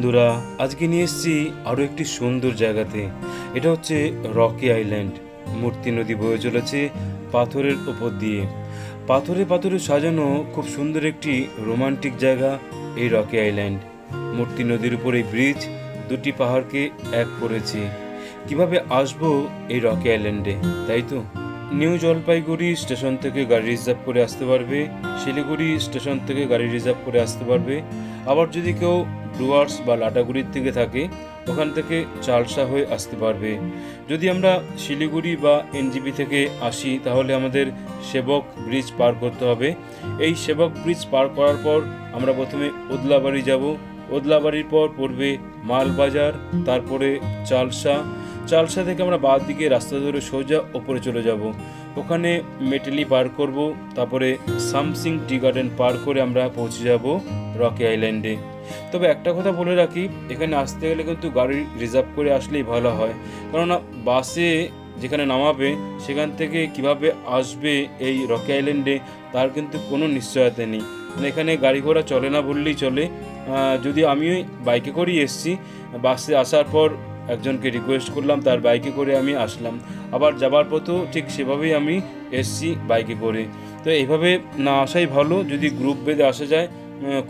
বন্ধুরা, আজকে নিয়ে এসেছি আরও একটি সুন্দর জায়গাতে। এটা হচ্ছে রকি আইল্যান্ড। মূর্তি নদী বয়ে চলেছে পাথরের ওপর দিয়ে। পাথরে পাথরে সাজানো খুব সুন্দর একটি রোমান্টিক জায়গা এই রকি আইল্যান্ড। মূর্তি নদীর উপর এই ব্রিজ দুটি পাহাড়কে এক করেছে। কিভাবে আসবো এই রকি আইল্যান্ডে, তাই তো? নিউ জলপাইগুড়ি স্টেশন থেকে গাড়ি রিজার্ভ করে আসতে পারবে, শিলিগুড়ি স্টেশন থেকে গাড়ি রিজার্ভ করে আসতে পারবে। আবার যদি কেউ ডুয়ার্স বা লাটাগুড়ির থেকে থাকে, ওখান থেকে চালসা হয়ে আসতে পারবে। যদি আমরা শিলিগুড়ি বা এনজিপি থেকে আসি, তাহলে আমাদের সেবক ব্রিজ পার করতে হবে। এই সেবক ব্রিজ পার করার পর আমরা প্রথমে ওদলাবাড়ি যাব। ওদলাবাড়ির পর পড়বে মালবাজার, তারপরে চালসা। চালসা থেকে আমরা বাঁ দিকে রাস্তা ধরে সোজা ওপরে চলে যাব। ওখানে মেটেলি পার করব, তারপরে সামসিং টি গার্ডেন পার করে আমরা পৌঁছে যাব রকি আইল্যান্ডে। তবে একটা কথা বলে রাখি, এখানে আসতে গেলে কিন্তু গাড়ি রিজার্ভ করে আসলেই ভালো হয়, কেননা বাসে যেখানে নামাবে সেখান থেকে কিভাবে আসবে এই রকি আইল্যান্ডে তার কিন্তু কোনো নিশ্চয়তা নেই। মানে এখানে গাড়ি ঘোড়া চলে না বললেই চলে। যদি আমি বাইকে করেই এসেছি, বাসে আসার পর একজনকে রিকোয়েস্ট করলাম, তার বাইকে করে আমি আসলাম। আবার যাবার পথেও ঠিক সেভাবেই আমি এসছি বাইকে করে। তো এইভাবে না আসাই ভালো, যদি গ্রুপ বেঁধে আসা যায়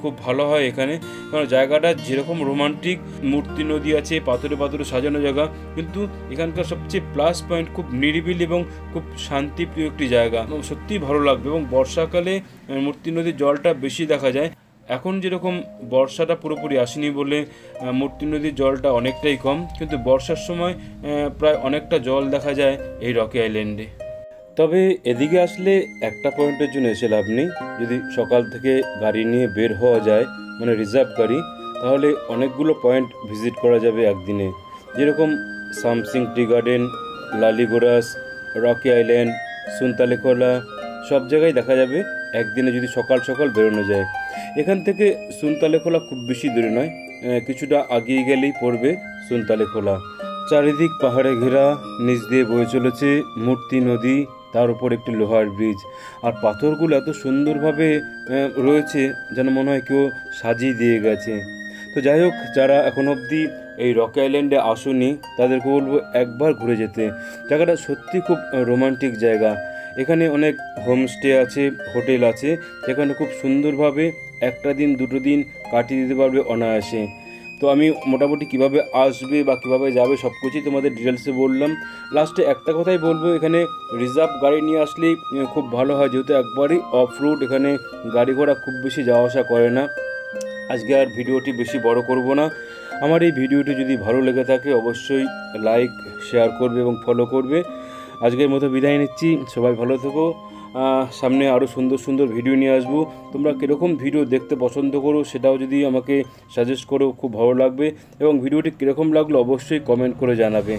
খুব ভালো হয় এখানে। কারণ জায়গাটা যেরকম রোমান্টিক, মূর্তি নদী আছে, পাথরে পাথরে সাজানো জায়গা, কিন্তু এখানকার সবচেয়ে প্লাস পয়েন্ট খুব নিরিবিলি এবং খুব শান্তিপ্রিয় একটি জায়গা। সত্যিই ভালো লাগবে। এবং বর্ষাকালে মূর্তি নদীর জলটা বেশি দেখা যায়। এখন যেরকম বর্ষাটা পুরোপুরি আসেনি বলে মূর্তি নদীর জলটা অনেকটাই কম, কিন্তু বর্ষার সময় প্রায় অনেকটা জল দেখা যায় এই রকি আইল্যান্ডে। তবে এদিকে আসলে একটা পয়েন্টের জন্য এসে লাভ নেই। যদি সকাল থেকে গাড়ি নিয়ে বের হওয়া যায়, মানে রিজার্ভ গাড়ি, তাহলে অনেকগুলো পয়েন্ট ভিজিট করা যাবে একদিনে। যেরকম Samsing tea garden, Laligoras, Rocky Island, Suntalekhola, সব জায়গায় দেখা যাবে একদিনে যদি সকাল সকাল বেরোনো যায়। এখান থেকে সুনতালেখোলা খুব বেশি দূরে নয়, কিছুটা আগিয়ে গেলেই পড়বে সুনতালেখোলা। চারিদিক পাহাড়ে ঘেরা, নিচ দিয়ে বয়ে চলেছে মূর্তি নদী, তার উপর একটি লোহার ব্রিজ। আর পাথরগুলো এত সুন্দরভাবে রয়েছে যেন মনে হয় কেউ সাজিয়ে দিয়ে গেছে। তো যাই হোক, যারা এখন অবধি এই রকি আইল্যান্ডে আসেনি তাদেরকে বলবো একবার ঘুরে যেতে। জায়গাটা সত্যি খুব রোমান্টিক জায়গা। এখানে অনেক হোমস্টে আছে, হোটেল আছে, যেখানে খুব সুন্দরভাবে একটা দিন দুটো দিন কাটিয়ে দিতে পারবে অনায়াসে। তো আমি মোটামুটি কিভাবে আসবে বা কিভাবে যাবে সব কিছুই তোমাদের ডিটেলসে বললাম। লাস্টে একটা কথাই বলবো, এখানে রিজার্ভ গাড়ি নিয়ে আসলেই খুব ভালো হয়, যেহেতু একবারই অফ রোড, এখানে গাড়ি ঘোড়া খুব বেশি যাওয়া আসা করে না। আজকে আর ভিডিওটি বেশি বড় করব না। আমার এই ভিডিওটি যদি ভালো লেগে থাকে অবশ্যই লাইক, শেয়ার করবে এবং ফলো করবে। আজকের মতো বিদায় নিচ্ছি, সবাই ভালো থেকো। সামনে আরও সুন্দর সুন্দর ভিডিও নিয়ে আসবো। তোমরা কীরকম ভিডিও দেখতে পছন্দ করো সেটাও যদি আমাকে সাজেস্ট করো, খুব ভালো লাগবে। এবং ভিডিওটি কীরকম লাগলো অবশ্যই কমেন্ট করে জানাবে।